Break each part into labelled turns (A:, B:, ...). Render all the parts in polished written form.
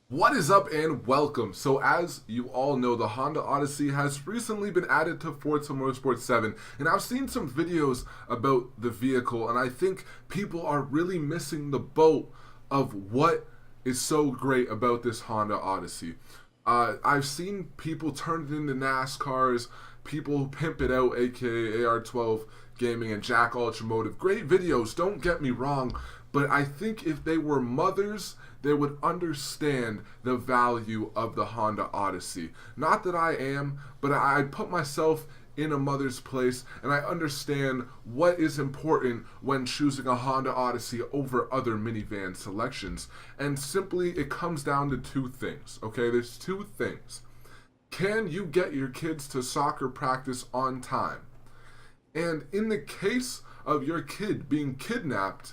A: What is up and welcome. So as you all know, the Honda Odyssey has recently been added to Forza Motorsport 7, and I've seen some videos about the vehicle, and I think people are really missing the boat of what is so great about this Honda Odyssey. I've seen people turn it into NASCARs, people pimp it out, aka AR12 Gaming and Jack Ultramotive. Great videos, don't get me wrong, but I think if they were mothers, they would understand the value of the Honda Odyssey. Not that I am, but I put myself in a mother's place and I understand what is important when choosing a Honda Odyssey over other minivan selections. And simply, it comes down to two things, okay? There's two things. Can you get your kids to soccer practice on time? And in the case of your kid being kidnapped,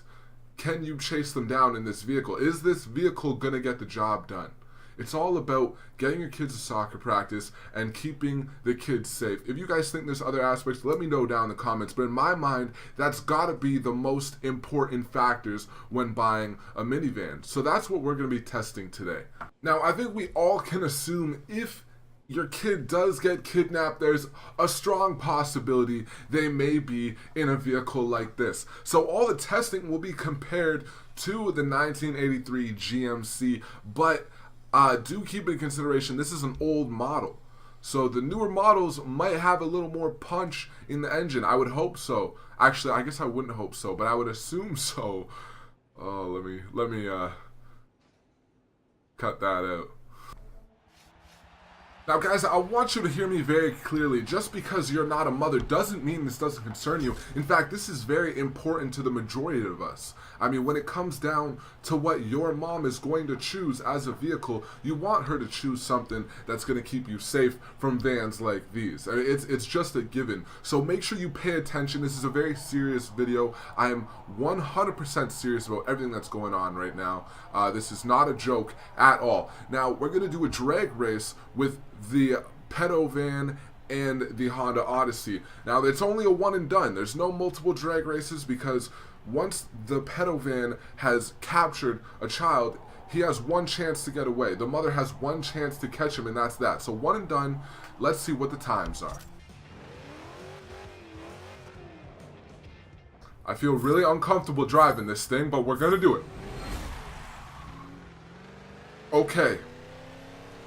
A: can you chase them down in this vehicle? Is this vehicle going to get the job done? It's all about getting your kids to soccer practice and keeping the kids safe. If you guys think there's other aspects, let me know down in the comments. But in my mind, that's got to be the most important factors when buying a minivan. So that's what we're going to be testing today. Now, I think we all can assume if your kid does get kidnapped, there's a strong possibility they may be in a vehicle like this. So all the testing will be compared to the 1983 GMC, but do keep in consideration this is an old model. So the newer models might have a little more punch in the engine. I would hope so. Actually, I guess I wouldn't hope so, but I would assume so. Oh, let me cut that out. Now guys, I want you to hear me very clearly. Just because you're not a mother doesn't mean this doesn't concern you. In fact, this is very important to the majority of us. I mean, when it comes down to what your mom is going to choose as a vehicle, you want her to choose something that's going to keep you safe from vans like these. I mean, it's just a given. So make sure you pay attention. This is a very serious video. I am 100% serious about everything that's going on right now. This is not a joke at all. Now, we're going to do a drag race with the pedo van and the Honda Odyssey. Now, it's only a one and done. There's no multiple drag races because once the pedo van has captured a child, he has one chance to get away. The mother has one chance to catch him, and that's that. So one and done. Let's see what the times are. I feel really uncomfortable driving this thing, but we're gonna do it.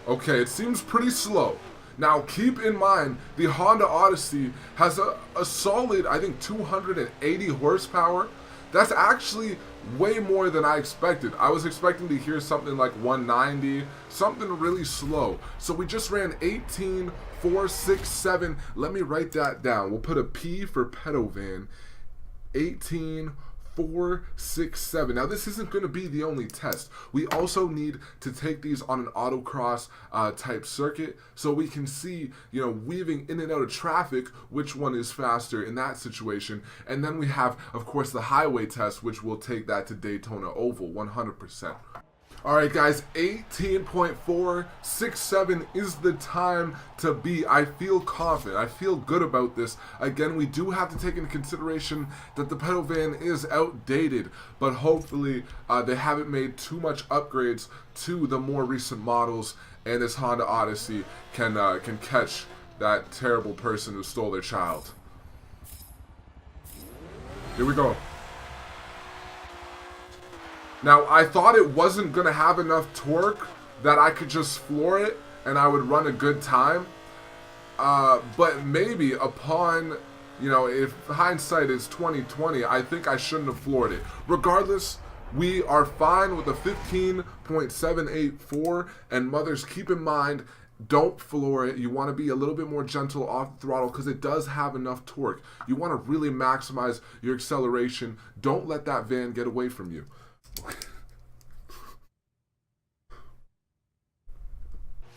A: Okay, it seems pretty slow. Now keep in mind, the Honda Odyssey has a solid, I think, 280 horsepower. That's actually way more than I expected. I was expecting to hear something like 190, something really slow. So we just ran 18,467. Let me write that down. We'll put a P for pedo van. 18,467. Now this isn't going to be the only test. We also need to take these on an autocross type circuit so we can see, weaving in and out of traffic, which one is faster in that situation. And then we have, of course, the highway test, which will take that to Daytona Oval 100%. Alright guys, 18.467 is the time to be. I feel confident. I feel good about this. Again, we do have to take into consideration that the pedal van is outdated, but hopefully they haven't made too much upgrades to the more recent models, and this Honda Odyssey can catch that terrible person who stole their child. Here we go. Now, I thought it wasn't going to have enough torque that I could just floor it and I would run a good time. But maybe upon, if hindsight is 2020, I think I shouldn't have floored it. Regardless, we are fine with a 15.784. And mothers, keep in mind, don't floor it. You want to be a little bit more gentle off the throttle because it does have enough torque. You want to really maximize your acceleration. Don't let that van get away from you.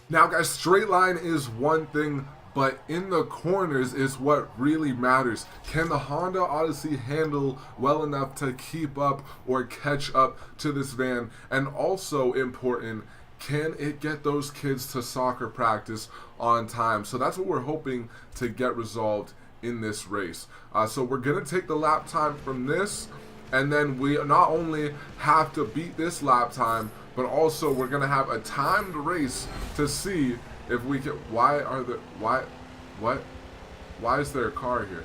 A: Now guys, straight line is one thing, but in the corners is what really matters. Can the Honda Odyssey handle well enough to keep up or catch up to this van? And also important, can it get those kids to soccer practice on time? So that's what we're hoping to get resolved in this race. So we're gonna take the lap time from this And then we not only have to beat this lap time, but also we're going to have a timed race to see if we can... Why is there a car here?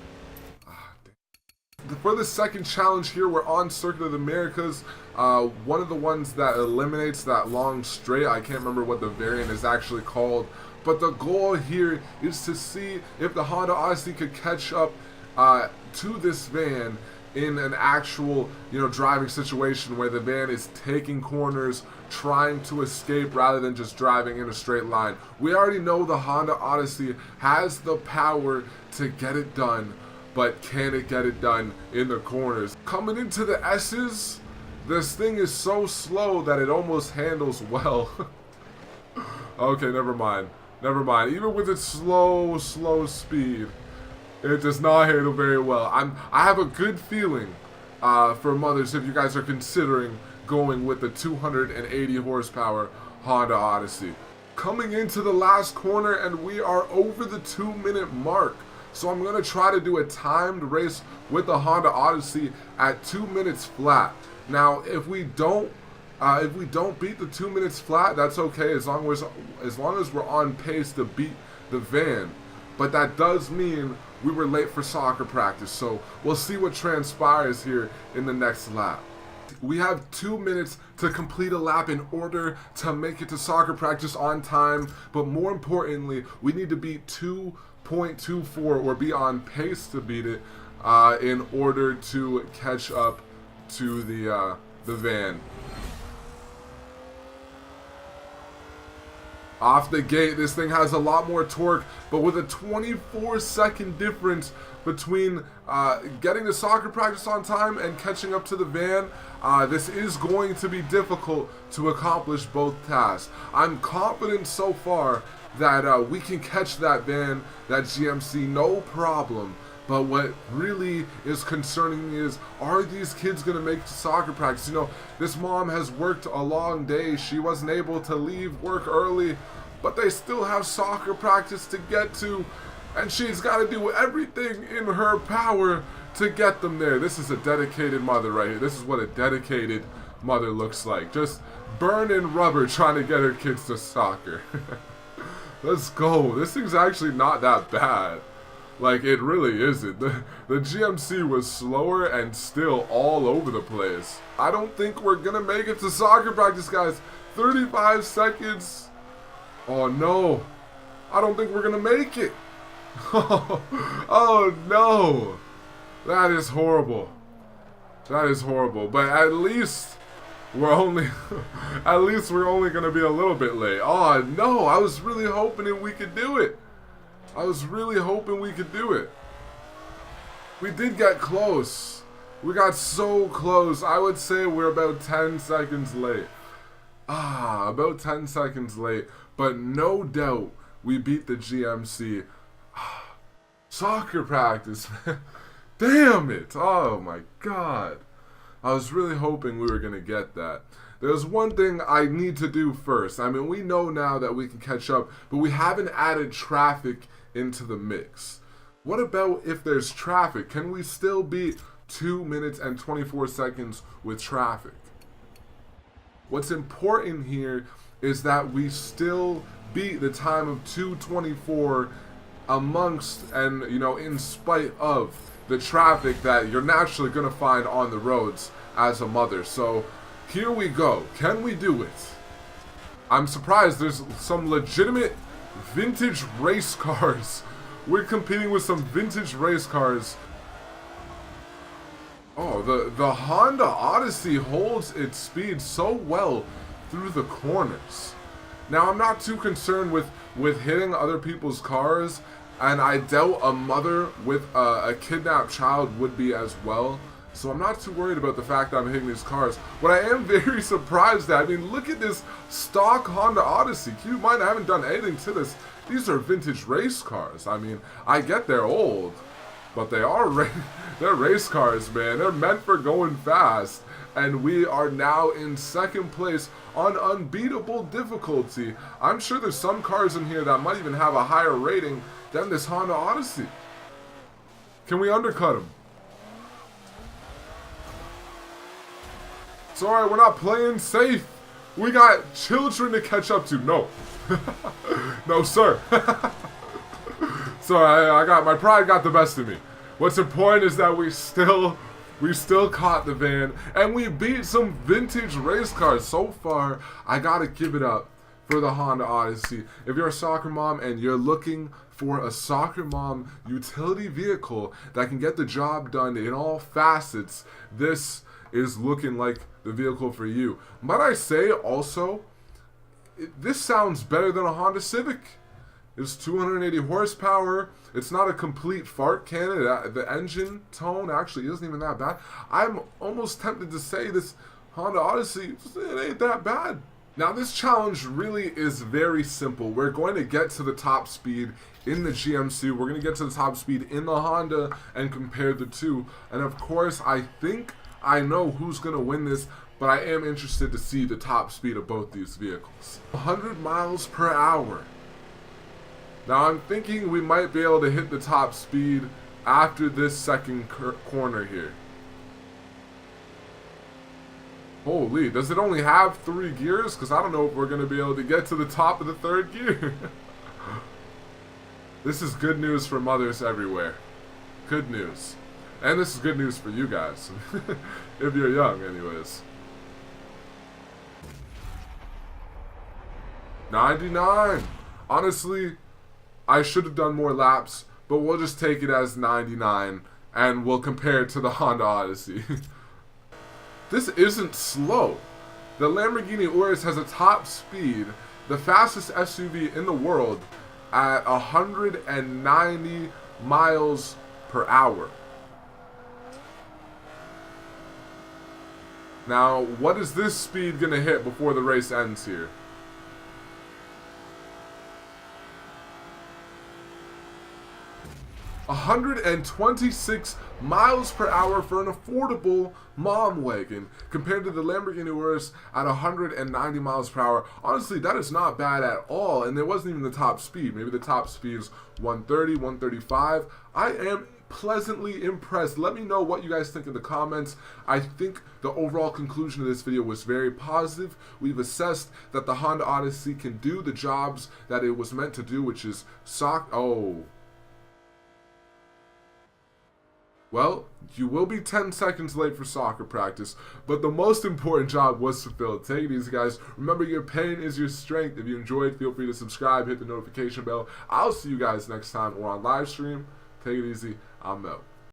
A: For the second challenge here, we're on Circuit of the Americas. One of the ones that eliminates that long straight. I can't remember what the variant is actually called. But the goal here is to see if the Honda Odyssey could catch up to this van in an actual, driving situation where the van is taking corners, trying to escape rather than just driving in a straight line. We already know the Honda Odyssey has the power to get it done, but can it get it done in the corners? Coming into the S's, this thing is so slow that it almost handles well. Okay, never mind. Never mind. Even with its slow speed, it does not handle very well. I have a good feeling for mothers if you guys are considering going with the 280 horsepower Honda Odyssey. Coming into the last corner, and we are over the 2-minute mark. So I'm going to try to do a timed race with the Honda Odyssey at 2 minutes flat. Now, if we don't beat the 2 minutes flat, that's okay as long as we're on pace to beat the van. But that does mean we were late for soccer practice, so we'll see what transpires here in the next lap. We have 2 minutes to complete a lap in order to make it to soccer practice on time, but more importantly, we need to beat 2.24 or be on pace to beat it in order to catch up to the van. Off the gate, this thing has a lot more torque, but with a 24-second difference between getting to soccer practice on time and catching up to the van, this is going to be difficult to accomplish both tasks. I'm confident so far that we can catch that van, that GMC, no problem. But what really is concerning me is, are these kids going to make it to soccer practice? This mom has worked a long day. She wasn't able to leave work early, but they still have soccer practice to get to, and she's got to do everything in her power to get them there. This is a dedicated mother right here. This is what a dedicated mother looks like. Just burning rubber trying to get her kids to soccer. Let's go. This thing's actually not that bad. Like, it really isn't. The GMC was slower and still all over the place. I don't think we're going to make it to soccer practice, guys. 35 seconds. Oh, no. I don't think we're going to make it. Oh, no. That is horrible. That is horrible. But at least we're only going to be a little bit late. Oh, no. I was really hoping we could do it. We did get close. We got so close. I would say we're about 10 seconds late. About 10 seconds late. But no doubt we beat the GMC. Soccer practice, man. Damn it. Oh my God. I was really hoping we were going to get that. There's one thing I need to do first. I mean, we know now that we can catch up, but we haven't added traffic into the mix. What about if there's traffic? Can we still beat 2 minutes and 24 seconds with traffic? What's important here is that we still beat the time of 2:24 amongst and, in spite of the traffic that you're naturally going to find on the roads as a mother. So here we go. Can we do it? I'm surprised there's some legitimate vintage race cars. We're competing with some vintage race cars. Oh, the Honda Odyssey holds its speed so well through the corners. Now, I'm not too concerned with hitting other people's cars, and I doubt a mother with a kidnapped child would be as well. So I'm not too worried about the fact that I'm hitting these cars. What I am very surprised at, I mean, look at this stock Honda Odyssey. Keep in mind, I haven't done anything to this. These are vintage race cars. I mean, I get they're old, but they're race cars, man. They're meant for going fast. And we are now in second place on unbeatable difficulty. I'm sure there's some cars in here that might even have a higher rating than this Honda Odyssey. Can we undercut them? It's alright, we're not playing safe. We got children to catch up to. No. No, sir. Sorry, I got my pride got the best of me. What's important is that we still caught the van and we beat some vintage race cars. So far, I gotta give it up for the Honda Odyssey. If you're a soccer mom and you're looking for a soccer mom utility vehicle that can get the job done in all facets, this is looking like the vehicle for you. Might I say also, this sounds better than a Honda Civic. It's 280 horsepower. It's not a complete fart cannon. The engine tone actually isn't even that bad. I'm almost tempted to say this Honda Odyssey, it ain't that bad. Now this challenge really is very simple. We're going to get to the top speed in the GMC. We're going to get to the top speed in the Honda and compare the two. And of course, I think I know who's going to win this, but I am interested to see the top speed of both these vehicles. 100 miles per hour. Now I'm thinking we might be able to hit the top speed after this second corner here. Holy, does it only have 3 gears? Because I don't know if we're going to be able to get to the top of the 3rd gear. This is good news for mothers everywhere. Good news. And this is good news for you guys. If you're young, anyways. 99. Honestly, I should have done more laps, but we'll just take it as 99 and we'll compare it to the Honda Odyssey. This isn't slow. The Lamborghini Urus has a top speed, the fastest SUV in the world, at 190 miles per hour. Now, what is this speed going to hit before the race ends here? $126 miles per hour for an affordable mom wagon compared to the Lamborghini Urus at 190 miles per hour. Honestly, that is not bad at all, and it wasn't even the top speed. Maybe the top speed is 130, 135. I am pleasantly impressed. Let me know what you guys think in the comments. I think the overall conclusion of this video was very positive. We've assessed that the Honda Odyssey can do the jobs that it was meant to do, which is well, you will be 10 seconds late for soccer practice, but the most important job was fulfilled. Take it easy, guys. Remember, your pain is your strength. If you enjoyed, feel free to subscribe, hit the notification bell. I'll see you guys next time or on live stream. Take it easy. I'm out.